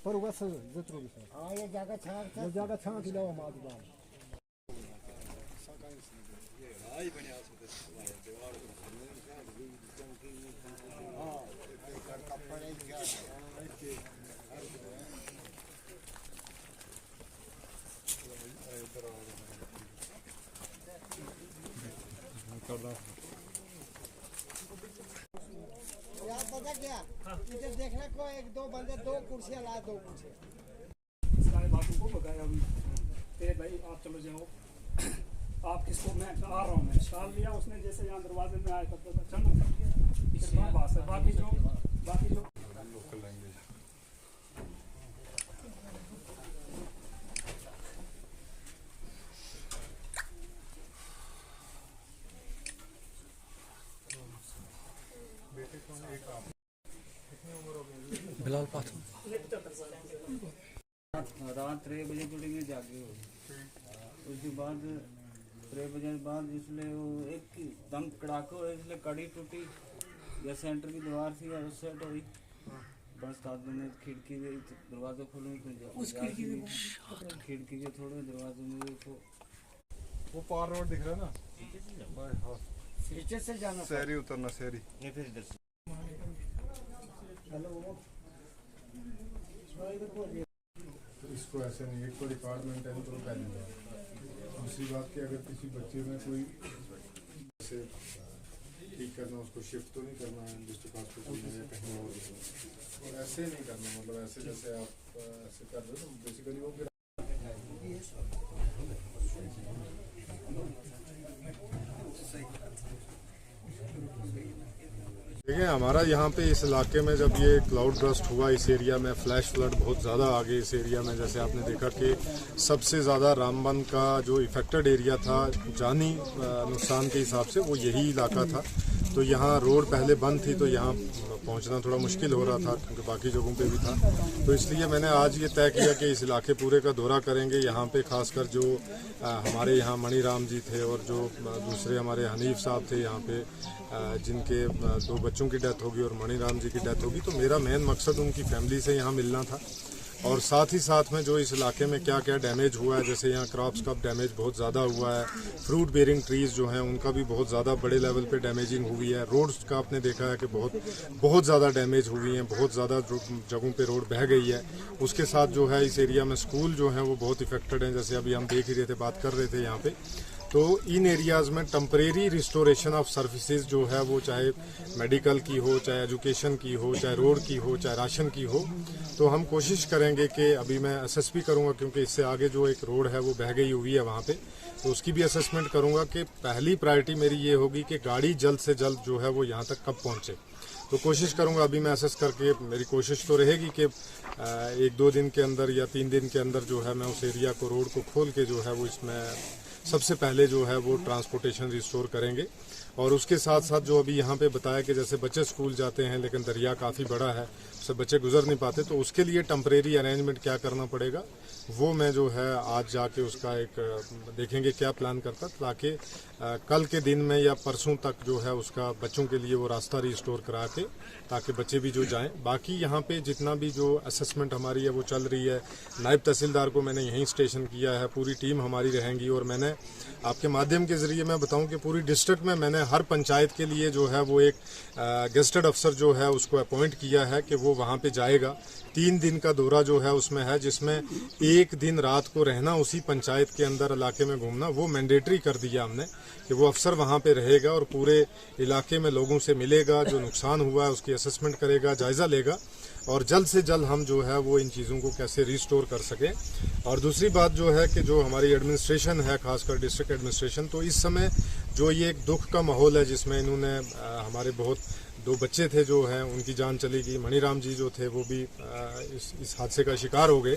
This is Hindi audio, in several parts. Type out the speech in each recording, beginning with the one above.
पर बस जरूरी है। हां ये जगह छां खिलाओ मादबान आई बनिया से दीवार हां कपड़े क्या यार पता क्या इधर देखने को एक दो बंदे दो कुर्सियां ला दो मुझे सारे बातों को बताया अभी तेरे भाई आप चलो जाओ आप किसको मैं आ रहा हूँ मैं शाल लिया उसने जैसे यहाँ दरवाजे में आया करता था चलो इतना बात है बाकी जो लोकल लैंग्वेज बिलाल पाथो रात 3 बजे थोड़ी में जागे हो उसके बाद 3 बजे बाद इसलिए वो एक दम कड़ाका हुआ इसलिए कड़ी टूटी या सेंटर की दीवार थी या उस सेट हुई बस आदमी ने खिड़की के दरवाजा खोले तो खिड़की के थोड़े दरवाजे में देखो वो पार रोड दिख रहा है ना नीचे से जाना शहरी उतरना शहरी ये फिर इधर से तो इसको ऐसे नहीं एक तो डिपार्टमेंट है तो पहले दूसरी बात कि अगर किसी बच्चे में कोई ऐसे ठीक करना उसको शिफ्ट तो नहीं करना है डिस्ट्रिक्ट हॉस्पिटल में या कहीं और ऐसे नहीं करना मतलब ऐसे जैसे आप ऐसे कर रहे हो तो बेसिकली वो फिर देखिए हमारा यहाँ पे इस इलाके में जब ये क्लाउड बर्स्ट हुआ इस एरिया में फ्लैश फ्लड बहुत ज़्यादा आ गई इस एरिया में जैसे आपने देखा कि सबसे ज़्यादा रामबन का जो इफेक्टेड एरिया था जानी नुकसान के हिसाब से वो यही इलाका था। तो यहाँ रोड पहले बंद थी तो यहाँ पहुँचना थोड़ा मुश्किल हो रहा था क्योंकि बाकी जगहों पे भी था। तो इसलिए मैंने आज ये तय किया कि इस इलाके पूरे का दौरा करेंगे। यहाँ पे खासकर जो हमारे यहाँ मणिराम जी थे और जो दूसरे हमारे हनीफ साहब थे यहाँ पे जिनके 2 बच्चों की डेथ होगी और मणिराम जी की डेथ होगी। तो मेरा मेन मकसद उनकी फैमिली से यहाँ मिलना था और साथ ही साथ में जो इस इलाके में क्या क्या डैमेज हुआ है जैसे यहाँ क्रॉप्स का डैमेज बहुत ज़्यादा हुआ है, फ्रूट बेयरिंग ट्रीज़ जो हैं उनका भी बहुत ज़्यादा बड़े लेवल पे डैमेजिंग हुई है, रोड्स का आपने देखा है कि बहुत ज़्यादा डैमेज हुई हैं, बहुत ज़्यादा जगहों पे रोड बह गई है। उसके साथ जो है इस एरिया में स्कूल जो हैं वो बहुत इफेक्टेड हैं जैसे अभी हम देख ही रहे थे बात कर रहे थे यहाँ पे। तो इन एरियाज़ में टेम्परेरी रिस्टोरेशन ऑफ सर्विसेज जो है वो चाहे मेडिकल की हो, चाहे एजुकेशन की हो, चाहे रोड की हो, चाहे राशन की हो, तो हम कोशिश करेंगे कि अभी मैं असेस भी करूँगा क्योंकि इससे आगे जो एक रोड है वो बह गई हुई है वहाँ पे, तो उसकी भी असेसमेंट करूँगा कि पहली प्रायोरिटी मेरी ये होगी कि गाड़ी जल्द से जल्द जो है वो यहाँ तक कब पहुँचे। तो कोशिश करूँगा अभी मैं असेस करके मेरी कोशिश तो रहेगी कि 1-2 दिन के अंदर या 3 दिन के अंदर जो है मैं उस एरिया को रोड को खोल के जो है वो इसमें सबसे पहले जो है वो ट्रांसपोर्टेशन रिस्टोर करेंगे। और उसके साथ साथ जो अभी यहाँ पे बताया कि जैसे बच्चे स्कूल जाते हैं लेकिन दरिया काफ़ी बड़ा है उससे बच्चे गुजर नहीं पाते, तो उसके लिए टेम्परेरी अरेंजमेंट क्या करना पड़ेगा वो मैं जो है आज जाके उसका एक देखेंगे क्या प्लान करता ताकि कल के दिन में या परसों तक जो है उसका बच्चों के लिए वो रास्ता रिस्टोर करा के ताकि बच्चे भी जो जाएं। बाकी यहाँ पे जितना भी जो असेसमेंट हमारी है वो चल रही है, नायब तहसीलदार को मैंने यहीं स्टेशन किया है, पूरी टीम हमारी रहेंगी और मैंने आपके माध्यम के जरिए मैं बताऊं कि पूरी डिस्ट्रिक्ट में मैंने हर पंचायत के लिए जो है वो एक गेस्टेड अफसर जो है उसको अपॉइंट किया है कि वो वहाँ पे जाएगा। 3 दिन का दौरा जो है उसमें है जिसमें 1 दिन रात को रहना उसी पंचायत के अंदर इलाके में घूमना वो मैंडेटरी कर दिया हमने कि वो अफसर वहाँ पे रहेगा और पूरे इलाके में लोगों से मिलेगा, जो नुकसान हुआ है उसकी असेसमेंट करेगा, जायज़ा लेगा और जल्द से जल्द हम जो है वो इन चीज़ों को कैसे रिस्टोर कर सकें। और दूसरी बात जो है कि जो हमारी एडमिनिस्ट्रेशन है खासकर डिस्ट्रिक्ट एडमिनिस्ट्रेशन, तो इस समय जो ये एक दुख का माहौल है जिसमें इन्होंने हमारे बहुत 2 बच्चे थे जो हैं उनकी जान चली गई, मणिराम जी जो थे वो भी इस हादसे का शिकार हो गए।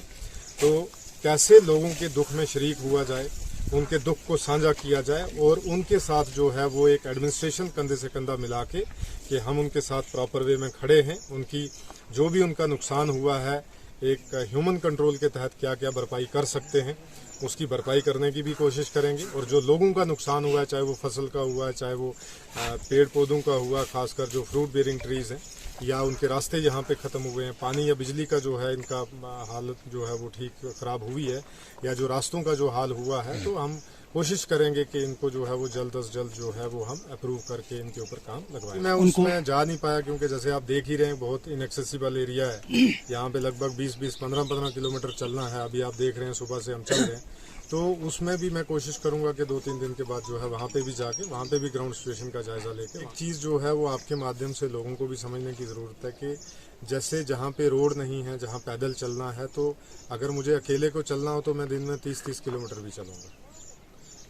तो कैसे लोगों के दुख में शरीक हुआ जाए, उनके दुख को साझा किया जाए और उनके साथ जो है वो एक एडमिनिस्ट्रेशन कंधे से कंधा मिला के कि हम उनके साथ प्रॉपर वे में खड़े हैं, उनकी जो भी उनका नुकसान हुआ है एक ह्यूमन कंट्रोल के तहत क्या क्या भरपाई कर सकते हैं उसकी भरपाई करने की भी कोशिश करेंगे। और जो लोगों का नुकसान हुआ है चाहे वो फसल का हुआ है चाहे वो पेड़ पौधों का हुआ, खासकर जो फ्रूट बेयरिंग ट्रीज़ हैं या उनके रास्ते यहाँ पे ख़त्म हुए हैं, पानी या बिजली का जो है इनका हालत जो है वो ठीक ख़राब हुई है, या जो रास्तों का जो हाल हुआ है, तो हम कोशिश करेंगे कि इनको जो है वो जल्द अज जल्द जो है वो हम अप्रूव करके इनके ऊपर काम लगवाएं। मैं उसमें जा नहीं पाया क्योंकि जैसे आप देख ही रहे हैं बहुत इनएक्सेसिबल एरिया है, यहाँ पे लगभग 20-20, 15-15 किलोमीटर चलना है। अभी आप देख रहे हैं सुबह से हम चल रहे हैं, तो उसमें भी मैं कोशिश करूंगा कि 2-3 दिन के बाद जो है वहाँ पे भी जाके वहाँ पे भी ग्राउंड सिचुएशन का जायजा लेके एक चीज़ जो है वो आपके माध्यम से लोगों को भी समझने की ज़रूरत है कि जैसे जहाँ पे रोड नहीं है, जहाँ पैदल चलना है, तो अगर मुझे अकेले को चलना हो तो मैं दिन में 30-30 किलोमीटर भी चलूँगा,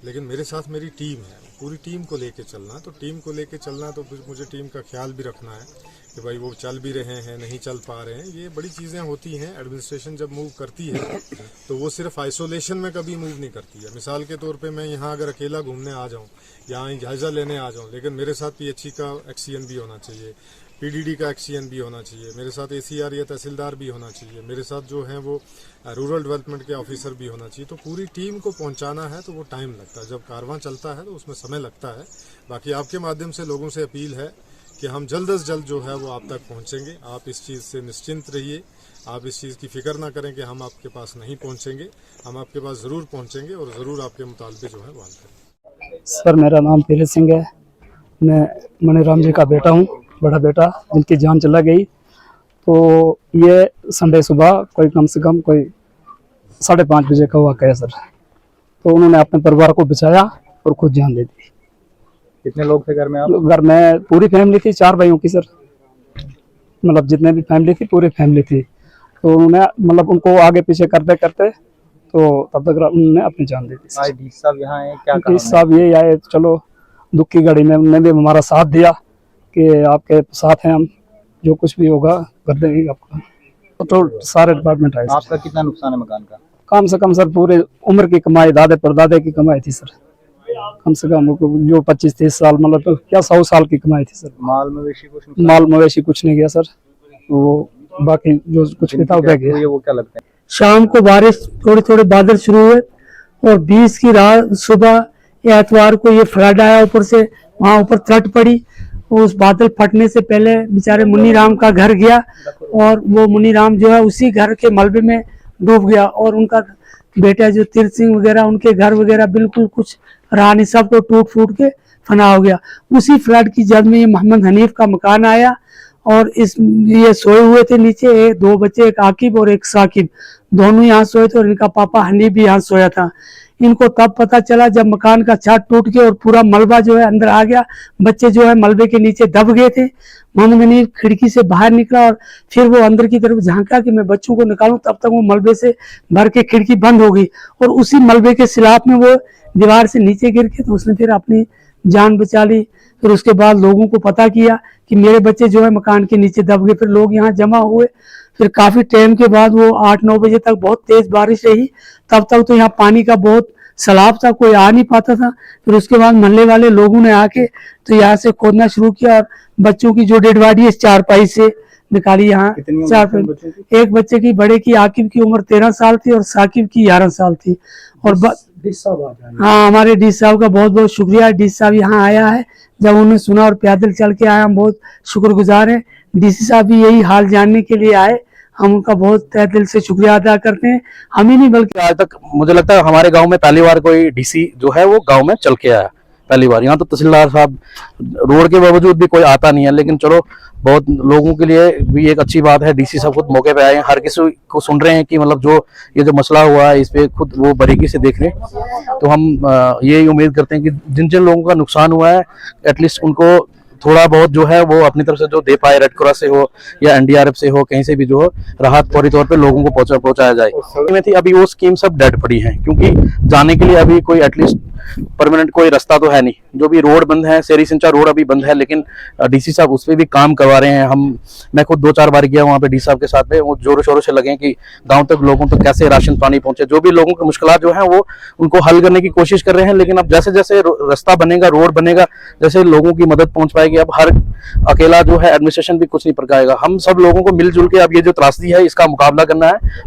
लेकिन मेरे साथ मेरी टीम है, पूरी टीम को लेके चलना। तो टीम को लेके चलना तो फिर मुझे टीम का ख्याल भी रखना है कि भाई वो चल भी रहे हैं, नहीं चल पा रहे हैं। ये बड़ी चीज़ें होती हैं। एडमिनिस्ट्रेशन जब मूव करती है तो वो सिर्फ आइसोलेशन में कभी मूव नहीं करती है। मिसाल के तौर पे मैं यहाँ अगर अकेला घूमने आ जाऊँ, यहाँ जायज़ा लेने आ जाऊँ, लेकिन मेरे साथ PHE का एक्सीएन भी होना चाहिए, PDD का एक्सीएन भी होना चाहिए, मेरे साथ ACR या तहसीलदार भी होना चाहिए, मेरे साथ जो है वो रूरल डेवलपमेंट के ऑफिसर भी होना चाहिए। तो पूरी टीम को पहुंचाना है तो वो टाइम लगता है। जब कारवां चलता है तो उसमें समय लगता है। बाकी आपके माध्यम से लोगों से अपील है कि हम जल्द अज जल्द जो है वो आप तक पहुंचेंगे। आप इस चीज़ से निश्चिंत रहिए, आप इस चीज़ की फिक्र ना करें कि हम आपके पास नहीं पहुंचेंगे, हम आपके पास ज़रूर पहुंचेंगे और ज़रूर आपके मुतालबे जो है वो हल करेंगे। सर, मेरा नाम पीरत सिंह है। मैं मनीराम जी का बेटा हूँ, बड़ा बेटा, जिनकी जान चला गई। तो ये संडे सुबह कोई कम से कम कोई 5:30 बजे का वाक़या है सर। तो उन्होंने अपने परिवार को बचाया और खुद जान दे दी। कितने लोग थे घर में आप? घर में पूरी फैमिली थी, 4 भाइयों की सर, मतलब जितने भी फैमिली थी पूरी फैमिली थी। तो उन्होंने मतलब उनको आगे पीछे करते करते तो तब तक उन्होंने अपनी जान दे दी। डी साहब यहाँ आए, क्या डी साहब ये आए, चलो दुख की घड़ी में उन्होंने भी हमारा साथ दिया कि आपके साथ हैं हम, जो कुछ भी होगा कर देंगे आपका। तो सारे डिपार्टमेंट आए। आपका कितना नुकसान है मकान का? कम से कम सर पूरे उम्र की कमाई, दादे परदादे की कमाई थी सर, कम से कम जो 25-30 साल, मतलब तो क्या 100 साल की कमाई थी सर। माल मवेशी कुछ नहीं गया सर, वो बाकी जो कुछ भी था वो गया। वो क्या लगता है? शाम को बारिश, थोड़े थोड़े बादल शुरू हुए और 20 की रात सुबह एतवार को ये फ्लड आया ऊपर से, वहाँ ऊपर तट पड़ी। उस बादल फटने से पहले बेचारे मुन्नी राम का घर गया और वो मुन्नी राम जो है उसी घर के मलबे में डूब गया, और उनका बेटा जो तीर्थ सिंह वगैरह, उनके घर वगैरह बिल्कुल कुछ रहा नहीं, सब को टूट फूट के फना हो गया। उसी फ्लड की जद में ये मोहम्मद हनीफ का मकान आया और ये सोए हुए थे नीचे, 2 बच्चे, एक आकिब और एक साकिब, दोनों यहाँ सोए थे और इनका पापा हनीफ भी यहाँ सोया था। इनको तब पता चला जब मकान का छत टूट के और पूरा मलबा जो है अंदर आ गया। बच्चे जो है मलबे के नीचे दब गए थे। मोहम्मद हनीफ खिड़की से बाहर निकला और फिर वो अंदर की तरफ झांका कि मैं बच्चों को निकालूं, तब तक वो मलबे से भर के खिड़की बंद हो गई और उसी मलबे के सिलाब में वो दीवार से नीचे गिर के, तो उसने फिर अपनी जान बचा ली। फिर उसके बाद लोगों को पता किया कि मेरे बच्चे जो है मकान के नीचे दब गए। फिर लोग यहाँ जमा हुए। फिर काफी टाइम के बाद वो 8-9 बजे तक बहुत तेज बारिश रही। तब तक तो यहाँ पानी का बहुत सैलाब था, कोई आ नहीं पाता था। फिर उसके बाद मोहल्ले वाले लोगों ने आके तो यहाँ से खोदना शुरू किया और बच्चों की जो डेड बॉडी है 4 से निकाली। यहाँ 4 एक बच्चे की, बड़े की आकिब की उम्र 13 साल थी और साकिब की 11 साल थी। और हाँ, हमारे डी साहब का बहुत बहुत शुक्रिया। डी साहब यहाँ आया है, जब उन्होंने सुना और पैदल चल के आया, हम बहुत शुक्रगुजार हैं। DC साहब भी यही हाल जानने के लिए आए, हम उनका बहुत तहे दिल से शुक्रिया अदा करते हैं। हम ही नहीं बल्कि आज तक मुझे लगता है हमारे गांव में पहली बार कोई DC जो है वो गांव में चल के आया, पहली बार। यहाँ तो तहसीलदार साहब रोड के बावजूद भी कोई आता नहीं है, लेकिन चलो बहुत लोगों के लिए भी एक अच्छी बात है। DC साहब खुद मौके पे आए हैं, हर किसी को सुन रहे हैं कि मतलब जो ये जो मसला हुआ है इस पे खुद वो बारीकी से देख रहे हैं। तो हम यही उम्मीद करते हैं कि जिन जिन लोगों का नुकसान हुआ है एटलीस्ट उनको थोड़ा बहुत जो है वो अपनी तरफ से जो दे पाए, रेड क्रॉस से हो या NDRF से हो, कहीं से भी जो हो राहत फौरी तौर पे लोगों को पहुंचाया जाए। में थी अभी वो स्कीम सब डेड पड़ी है, क्योंकि जाने के लिए अभी कोई एटलीस्ट परमानेंट कोई रास्ता तो है नहीं। जो भी रोड बंद है, सेरी सिंचा रोड अभी बंद है, लेकिन DC साहब उस पर भी काम करवा रहे हैं। मैं खुद 2-4 बार गया वहाँ पे डी साहब के साथ में, वो जोरों शोरों से लगे कि गांव तक लोगों तक कैसे राशन पानी पहुंचे। जो भी लोगों की मुश्किलात जो है वो उनको हल करने की कोशिश कर रहे हैं। लेकिन अब जैसे जैसे रास्ता बनेगा, रोड बनेगा, जैसे लोगों की मदद पहुंच पाएगी, अब हर अकेला जो है एडमिनिस्ट्रेशन भी कुछ नहीं कर पाएगा। हम सब लोगों को मिलजुल के अब ये जो त्रासदी है इसका मुकाबला करना है।